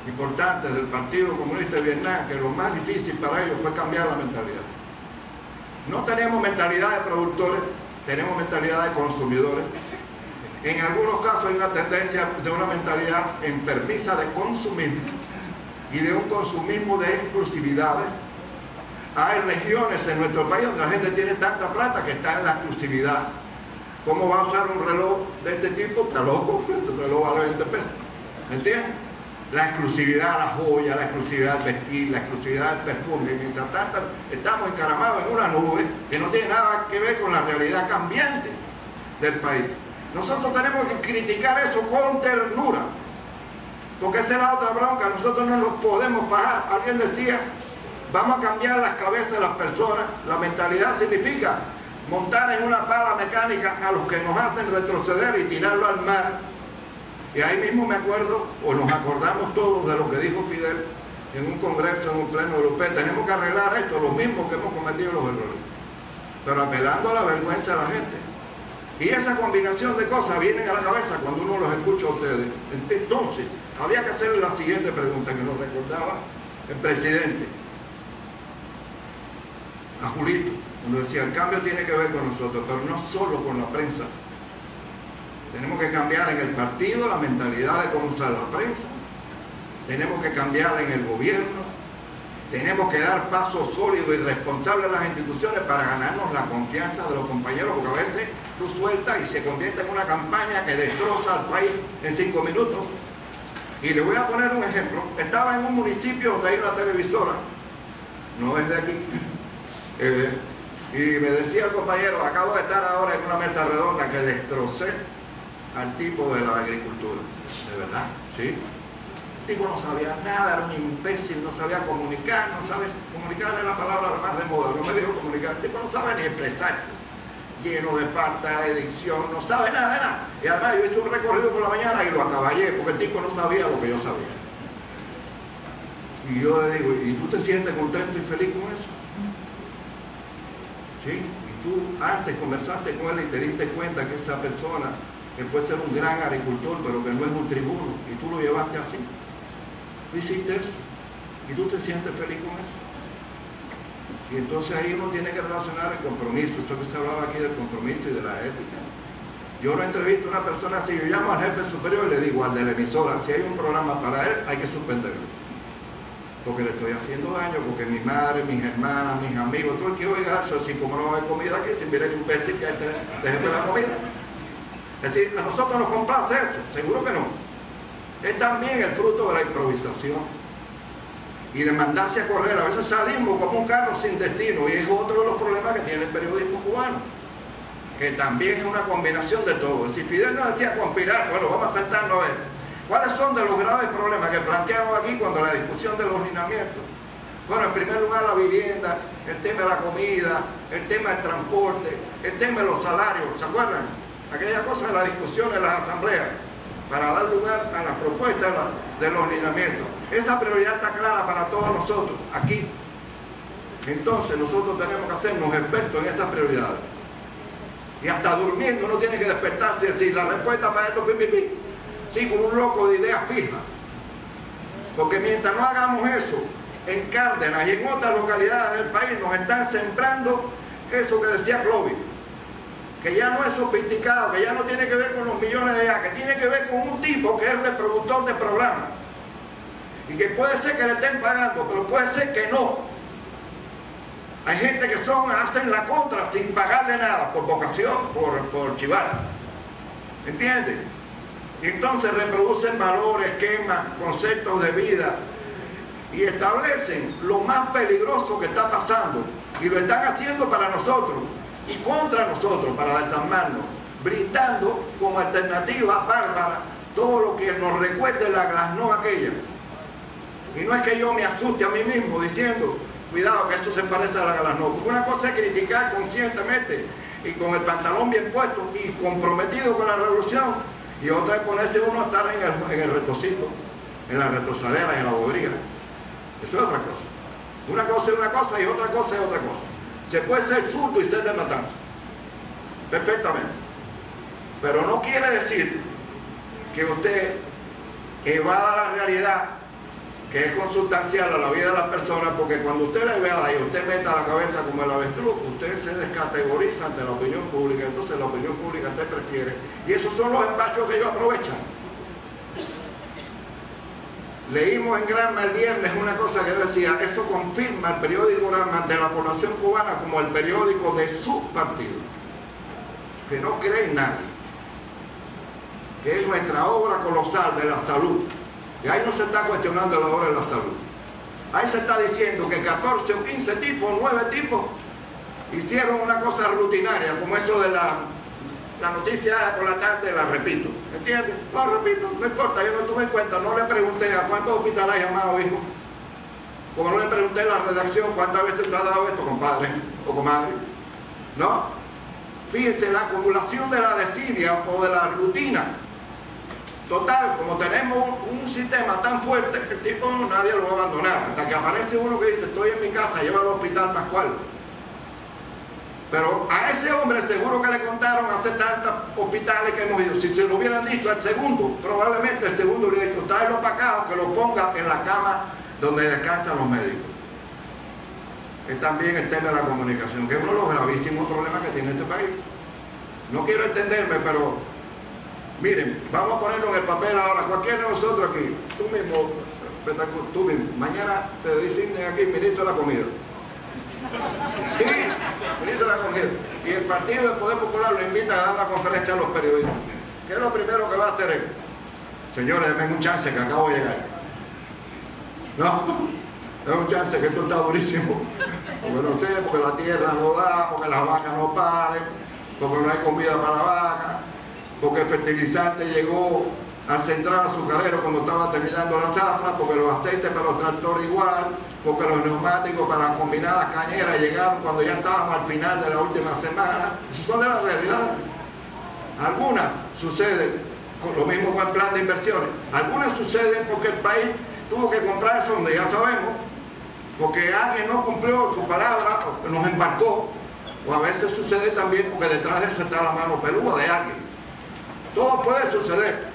importantes del Partido Comunista de Vietnam que lo más difícil para ellos fue cambiar la mentalidad. No tenemos mentalidad de productores, tenemos mentalidad de consumidores. En algunos casos hay una tendencia de una mentalidad enfermiza de consumismo y de un consumismo de exclusividades. Hay regiones en nuestro país donde la gente tiene tanta plata que está en la exclusividad. ¿Cómo va a usar un reloj de este tipo? Está loco, este reloj vale 20 pesos. ¿Me entiendes? La exclusividad, la joya, la exclusividad del vestir, la exclusividad del perfume. Y mientras tanto, estamos encaramados en una nube que no tiene nada que ver con la realidad cambiante del país. Nosotros tenemos que criticar eso con ternura, porque esa es la otra bronca. Nosotros no nos podemos fajar. Alguien decía, vamos a cambiar las cabezas de las personas. La mentalidad significa montar en una pala mecánica a los que nos hacen retroceder y tirarlo al mar. Y ahí mismo me acuerdo, o nos acordamos todos de lo que dijo Fidel en un congreso, en un pleno europeo. Tenemos que arreglar esto, lo mismo que hemos cometido los errores, pero apelando a la vergüenza de la gente. Y esa combinación de cosas vienen a la cabeza cuando uno los escucha a ustedes. Entonces, habría que hacerle la siguiente pregunta que nos recordaba el presidente a Julito, cuando decía, el cambio tiene que ver con nosotros, pero no solo con la prensa. Tenemos que cambiar en el partido la mentalidad de cómo usar la prensa, tenemos que cambiar en el gobierno, tenemos que dar pasos sólidos y responsables a las instituciones para ganarnos la confianza de los compañeros, porque a veces tú sueltas y se convierte en una campaña que destroza al país en 5 minutos. Y le voy a poner un ejemplo. Estaba en un municipio donde hay una televisora, no es de aquí, y me decía el compañero, acabo de estar ahora en una mesa redonda que destrocé al tipo de la agricultura. ¿De verdad? ¿Sí? El tipo no sabía nada, era un imbécil, no sabía comunicar, comunicar es la palabra más de moda, no me dijo comunicar, el tipo no sabe ni expresarse, lleno de falta de dicción, no sabe nada de nada. Y además yo hice un recorrido por la mañana y lo acaballé, porque el tipo no sabía lo que yo sabía. Y yo le digo, ¿y tú te sientes contento y feliz con eso? ¿Sí? Y tú antes conversaste con él y te diste cuenta que esa persona que puede ser un gran agricultor, pero que no es un tribuno, y tú lo llevaste así. Tú hiciste eso, y tú te sientes feliz con eso. Y entonces ahí uno tiene que relacionar el compromiso, eso que se hablaba aquí del compromiso y de la ética. Yo no entrevisto a una persona así, yo llamo al jefe superior y le digo al de la emisora, si hay un programa para él, hay que suspenderlo. Porque le estoy haciendo daño, porque mi madre, mis hermanas, mis amigos, todo el que oiga eso, así como no hay comida aquí, si mira el imbécil que hay que deje la comida. Es decir, a nosotros nos complace eso, seguro que no. Es también el fruto de la improvisación y de mandarse a correr. A veces salimos como un carro sin destino, y es otro de los problemas que tiene el periodismo cubano, que también es una combinación de todo. Si Fidel nos decía conspirar, bueno, vamos a sentarnos a ver cuáles son de los graves problemas que plantearon aquí cuando la discusión de los lineamientos. Bueno, en primer lugar la vivienda, el tema de la comida, el tema del transporte, el tema de los salarios, ¿se acuerdan? Aquella cosa de la discusión en las asambleas, para dar lugar a las propuestas de los lineamientos. Esa prioridad está clara para todos nosotros, aquí. Entonces nosotros tenemos que hacernos expertos en esas prioridades. Y hasta durmiendo uno tiene que despertarse y decir, la respuesta para esto, sí, como un loco de ideas fijas. Porque mientras no hagamos eso, en Cárdenas y en otras localidades del país nos están sembrando eso que decía Clovis, que ya no es sofisticado, que ya no tiene que ver con los millones de allá, que tiene que ver con un tipo que es reproductor de programas. Y que puede ser que le estén pagando, pero puede ser que no. Hay gente que hacen la contra sin pagarle nada, por vocación, por chivar. ¿Entiendes? Y entonces reproducen valores, esquemas, conceptos de vida y establecen lo más peligroso que está pasando. Y lo están haciendo para nosotros y contra nosotros, para desarmarnos, brindando como alternativa bárbara todo lo que nos recuerde la glasnost aquella. Y no es que yo me asuste a mí mismo diciendo, cuidado que esto se parece a la glasnost, porque una cosa es criticar conscientemente y con el pantalón bien puesto y comprometido con la revolución, y otra es ponerse uno a estar en el retocito, en la retozadera, en la bobería. Eso es otra cosa. Una cosa es una cosa y otra cosa es otra cosa. Se puede ser zurdo y ser de matanza, perfectamente, pero no quiere decir que usted evada la realidad que es consustancial a la vida de las personas, porque cuando usted le vea ahí, usted meta la cabeza como el avestruz, usted se descategoriza ante la opinión pública, entonces la opinión pública usted prefiere, y esos son los espacios que ellos aprovechan. Leímos en Granma el viernes una cosa que decía, esto confirma el periódico Granma de la población cubana como el periódico de su partido, que no cree en nadie, que es nuestra obra colosal de la salud. Y ahí no se está cuestionando la obra de la salud. Ahí se está diciendo que 14 o 15 tipos, 9 tipos, hicieron una cosa rutinaria, como eso de la noticia por la tarde, la repito. ¿Entiendes? No, repito, no importa, yo no tuve en cuenta, no le pregunté a cuántos hospitales ha llamado, hijo. Como no le pregunté en la redacción cuántas veces usted ha dado esto, compadre o comadre. No. Fíjense, la acumulación de la desidia o de la rutina. Total, como tenemos un sistema tan fuerte que el tipo nadie lo va a abandonar. Hasta que aparece uno que dice, estoy en mi casa, llévalo al hospital Pascual. Pero a ese hombre seguro que le contaron hace tantos hospitales que hemos ido. Si se lo hubieran dicho al segundo, probablemente el segundo hubiera dicho, tráelo para acá o que lo ponga en la cama donde descansan los médicos. Es también el tema de la comunicación, que es uno de los gravísimos problemas que tiene este país. No quiero entenderme, pero miren, vamos a ponerlo en el papel ahora. Cualquiera de nosotros aquí, tú mismo, mañana te designen aquí ministro de la comida. Sí, ministro de la comida. Y el Partido del Poder Popular lo invita a dar una conferencia a los periodistas. ¿Qué es lo primero que va a hacer él? Señores, denme un chance que acabo de llegar. No, es un chance que esto está durísimo. Porque no sé, porque la tierra no da, porque las vacas no paren, porque no hay comida para la vaca, porque el fertilizante llegó al central azucarero cuando estaba terminando la zafra, porque los aceites para los tractores igual, porque los neumáticos para combinar las cañeras llegaron cuando ya estábamos al final de la última semana. Eso son de la realidad. Algunas suceden, lo mismo con el plan de inversiones, algunas suceden porque el país tuvo que comprar eso donde ya sabemos, porque alguien no cumplió su palabra, nos embarcó, o a veces sucede también porque detrás de eso está la mano peluda de alguien. Todo puede suceder.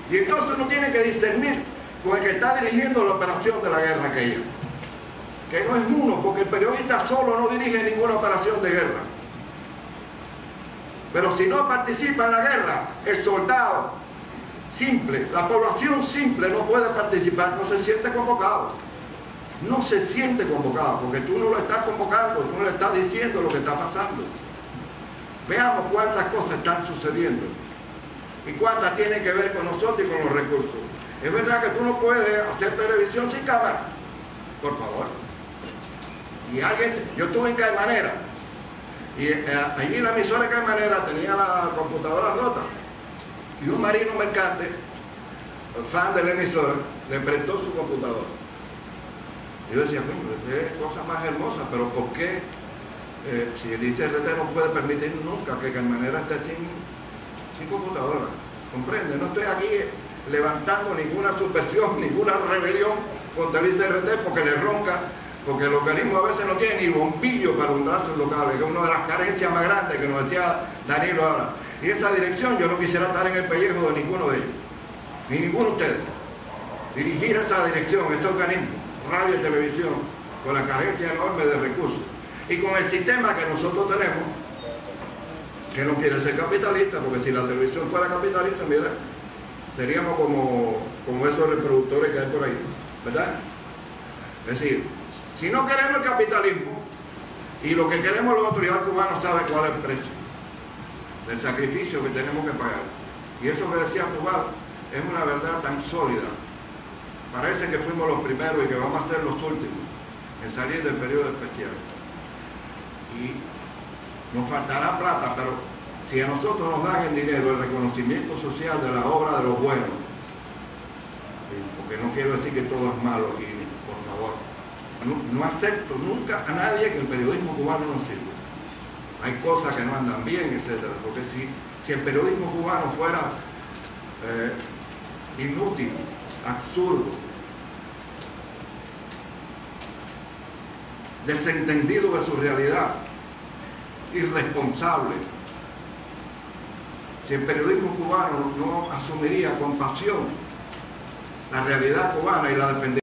Y entonces uno tiene que discernir con el que está dirigiendo la operación de la guerra aquella. Que no es uno, porque el periodista solo no dirige ninguna operación de guerra. Pero si no participa en la guerra, el soldado simple, la población simple no puede participar, no se siente convocado. No se siente convocado, porque tú no lo estás convocando, tú no le estás diciendo lo que está pasando. Veamos cuántas cosas están sucediendo y cuántas tienen que ver con nosotros y con los recursos. Es verdad que tú no puedes hacer televisión sin cámara, por favor. Y alguien, yo estuve en Caimanera, y allí la emisora de Caimanera tenía la computadora rota, y un marino mercante, fan de la emisora, le prestó su computadora. Y yo decía, qué cosa más hermosa, pero ¿por qué si el ICRT no puede permitir nunca que Caimanera esté sin computadora? ¿Comprende? No estoy aquí levantando ninguna subversión, ninguna rebelión contra el ICRT porque le ronca, porque el organismo a veces no tiene ni bombillo para alumbrar sus locales, que es una de las carencias más grandes que nos decía Danilo ahora. Y esa dirección yo no quisiera estar en el pellejo de ninguno de ellos, ni ninguno de ustedes. Dirigir esa dirección, ese organismo, radio y televisión, con la carencia enorme de recursos y con el sistema que nosotros tenemos, que no quiere ser capitalista, porque si la televisión fuera capitalista, mira, seríamos como esos reproductores que hay por ahí, ¿verdad? Es decir, si no queremos el capitalismo y lo que queremos los otros, ya el cubano sabe cuál es el precio del sacrificio que tenemos que pagar. Y eso que decía Cubano es una verdad tan sólida. Parece que fuimos los primeros y que vamos a ser los últimos en salir del periodo especial. Y nos faltará plata, pero si a nosotros nos dan el dinero, el reconocimiento social de la obra de los buenos, porque no quiero decir que todo es malo aquí, por favor, no acepto nunca a nadie que el periodismo cubano no sirva. Hay cosas que no andan bien, etcétera, porque si el periodismo cubano fuera inútil, absurdo, desentendido de su realidad, irresponsable, si el periodismo cubano no asumiría con pasión la realidad cubana y la defendería,